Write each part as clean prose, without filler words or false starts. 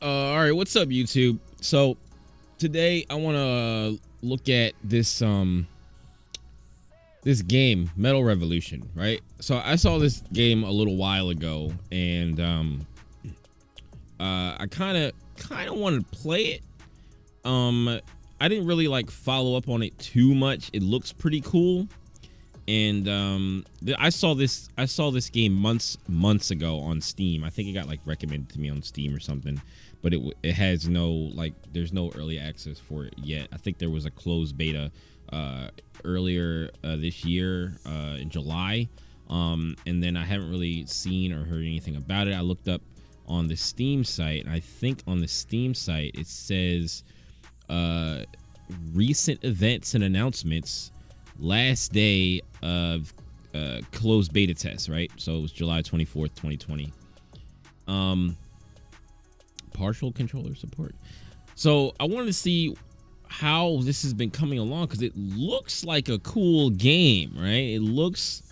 All right, what's up, YouTube? So today I want to look at this game, Metal Revolution, right? So I saw this game a little while ago, and I kind of wanted to play it. I didn't really like follow up on it too much. It looks pretty cool, and I saw this game months ago on Steam. I think it got like recommended to me on Steam or something, but it has no there's no early access for it yet. I think there was a closed beta earlier this year in July, and then I haven't really seen or heard anything about it. I looked up on the Steam site, and I think on the Steam site it says recent events and announcements, last day of closed beta test, right? So it was July 24th, 2020. Partial controller support. So I wanted to see how this has been coming along, because it looks like a cool game, right? It looks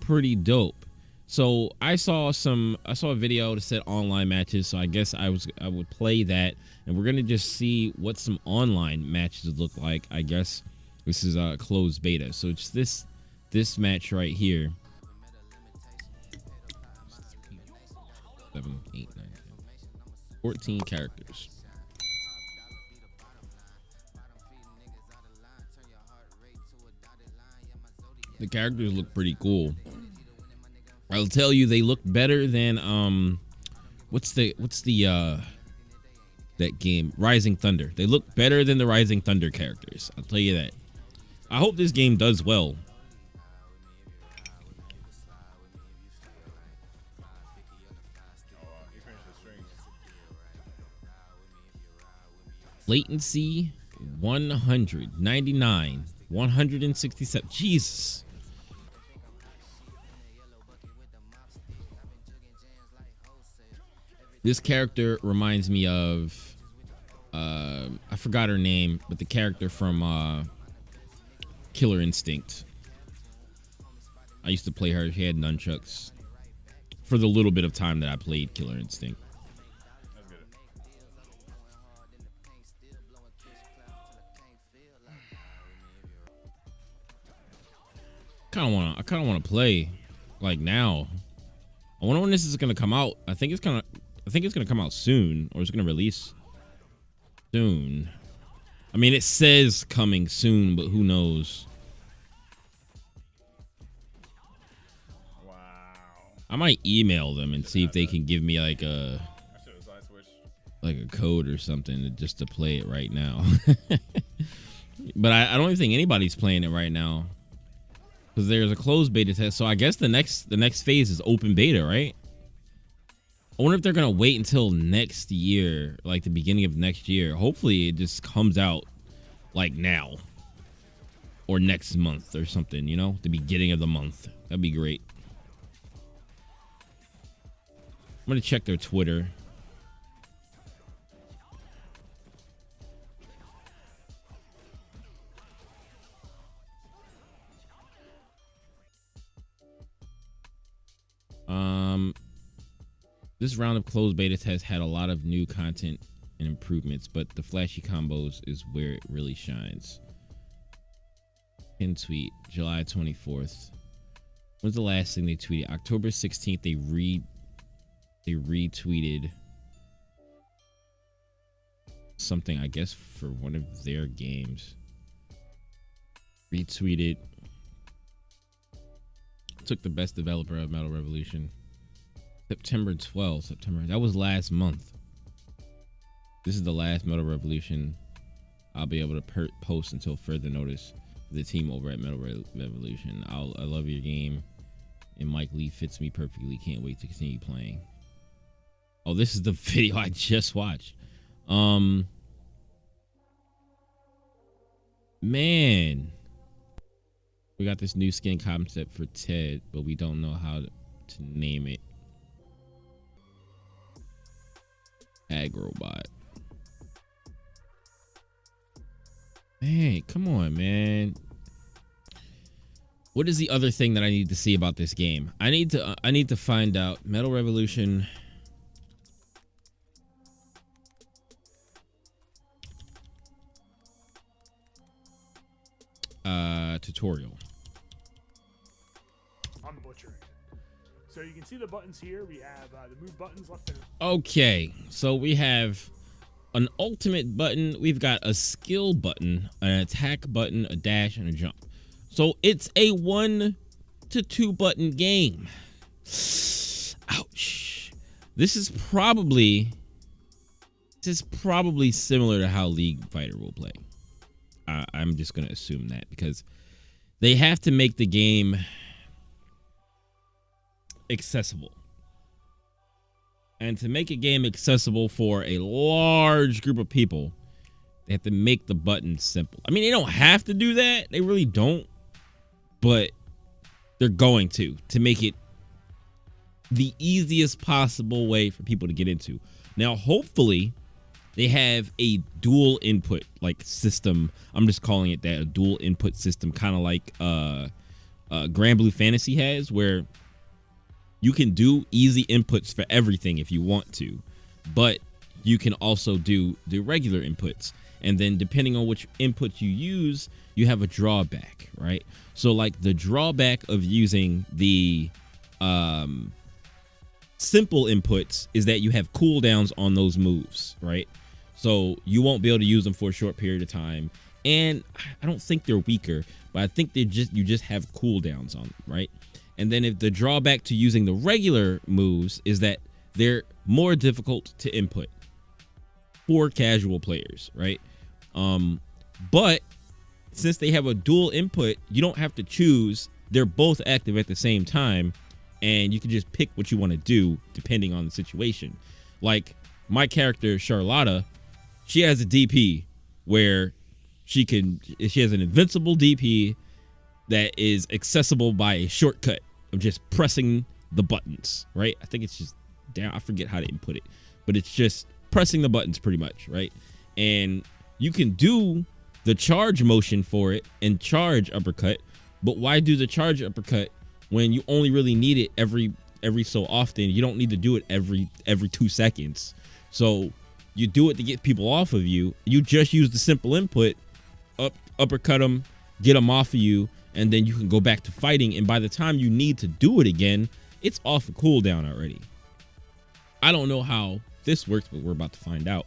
pretty dope. So I saw a video that said online matches, so I guess I would play that, and we're gonna just see what some online matches look like. I guess this is a closed beta, so it's this match right here. 7, 8, 9, 10, 14 characters. The characters look pretty cool. I'll tell you, they look better than what's the that game, Rising Thunder. They look better than the Rising Thunder characters. I'll tell you that. I hope this game does well. Latency 199, 167. Jesus. This character reminds me of I forgot her name, but the character from Killer Instinct. I used to play her. She had nunchucks for the little bit of time that I played Killer Instinct. I kind of want to play like now. I wonder when this is gonna come out. I think it's gonna come out soon, or it's gonna release soon. I mean, it says coming soon, but who knows? Wow. I might email them and see if they can give me like a code or something just to play it right now. But I don't even think anybody's playing it right now, because there's a closed beta test. So I guess the next phase is open beta, right? I wonder if they're gonna wait until next year, like the beginning of next year. Hopefully it just comes out like now or next month or something, you know, the beginning of the month. That'd be great. I'm gonna check their Twitter. This round of closed beta tests had a lot of new content and improvements, but the flashy combos is where it really shines. Pin tweet, July 24th. When's the last thing they tweeted? October 16th, they retweeted something, I guess, for one of their games. Retweeted. Took the best developer of Metal Revolution. September 12th. That was last month. This is the last Metal Revolution I'll be able to post until further notice. The team over at Metal Revolution. I love your game, and Mike Lee fits me perfectly. Can't wait to continue playing. Oh, this is the video I just watched. Man, we got this new skin concept for Ted, but we don't know how to name it. Agrobot. Man, come on, man. What is the other thing that I need to see about this game? I need to find out. Metal Revolution tutorial. I'm butchering it. So you can see the buttons here. We have the move buttons left and Okay, so we have an ultimate button. We've got a skill button, an attack button, a dash, and a jump. So it's a 1 to 2 button game. Ouch. This is probably similar to how League Fighter will play. I'm just gonna assume that because they have to make the game accessible. And to make a game accessible for a large group of people, they have to make the buttons simple. I mean, they don't have to do that. They really don't. But they're going to make it the easiest possible way for people to get into. Now, hopefully, they have a dual input like system. I'm just calling it that, a dual input system, kind of like Grand Blue Fantasy has, where you can do easy inputs for everything if you want to, but you can also do the regular inputs. And then depending on which input you use, you have a drawback, right? So like the drawback of using the simple inputs is that you have cooldowns on those moves, right? So you won't be able to use them for a short period of time. And I don't think they're weaker, but I think you just have cooldowns on them, right? And then if the drawback to using the regular moves is that they're more difficult to input for casual players, right? But since they have a dual input, you don't have to choose. They're both active at the same time, and you can just pick what you want to do depending on the situation. Like my character, Charlotta, she has a DP where she has an invincible DP that is accessible by a shortcut of just pressing the buttons, right? I think it's just down. I forget how to input it, but it's just pressing the buttons pretty much, right? And you can do the charge motion for it and charge uppercut, but why do the charge uppercut when you only really need it every so often? You don't need to do it every 2 seconds. So you do it to get people off of you. You just use the simple input, uppercut them, get them off of you, and then you can go back to fighting. And by the time you need to do it again, it's off a cooldown already. I don't know how this works, but we're about to find out.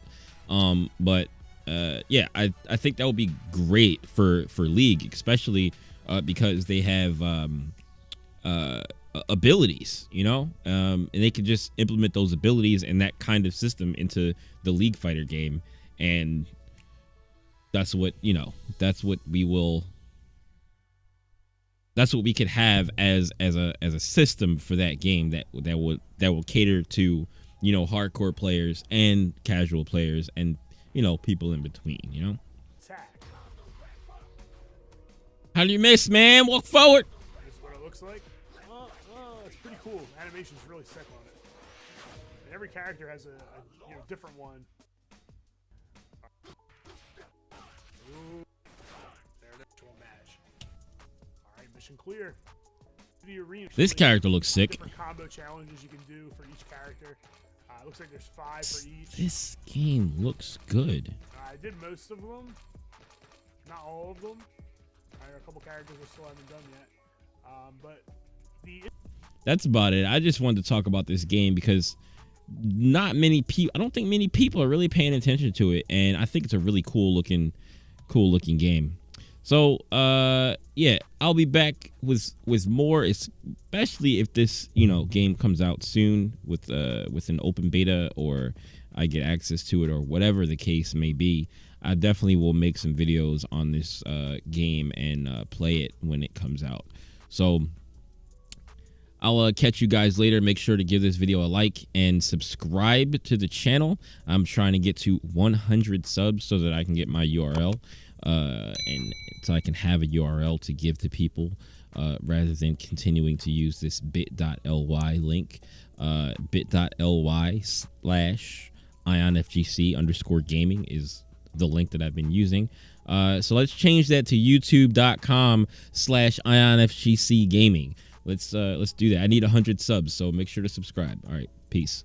Yeah, I think that would be great for League, especially because they have abilities, you know, and they can just implement those abilities and that kind of system into the League Fighter game. And that's what, you know, that's what we could have as a system for that game that will cater to, you know, hardcore players and casual players and, you know, people in between, you know. How do you miss, man? Walk forward. This is what it looks like. It's pretty cool. Animation's really sick on it. And every character has a different one. Ooh. There, that's one match. All right, mission clear. The arena. This character looks sick. Different combo challenges you can do for each character. Looks like there's 5 for each. This game looks good. I did most of them, not all of them. A couple characters I still haven't done yet. But that's about it. I just wanted to talk about this game because not many people. I don't think many people are really paying attention to it, and I think it's a really cool looking game. So yeah, I'll be back with more, especially if this, you know, game comes out soon with an open beta, or I get access to it, or whatever the case may be. I definitely will make some videos on this game and play it when it comes out. So I'll catch you guys later. Make sure to give this video a like and subscribe to the channel. I'm trying to get to 100 subs so that I can get my URL. And so I can have a URL to give to people rather than continuing to use this bit.ly link. bit.ly/IonFGC_gaming is the link that I've been using. So let's change that to youtube.com/IonFGC gaming. Let's do that. I need 100 subs, so make sure to subscribe. All right, peace.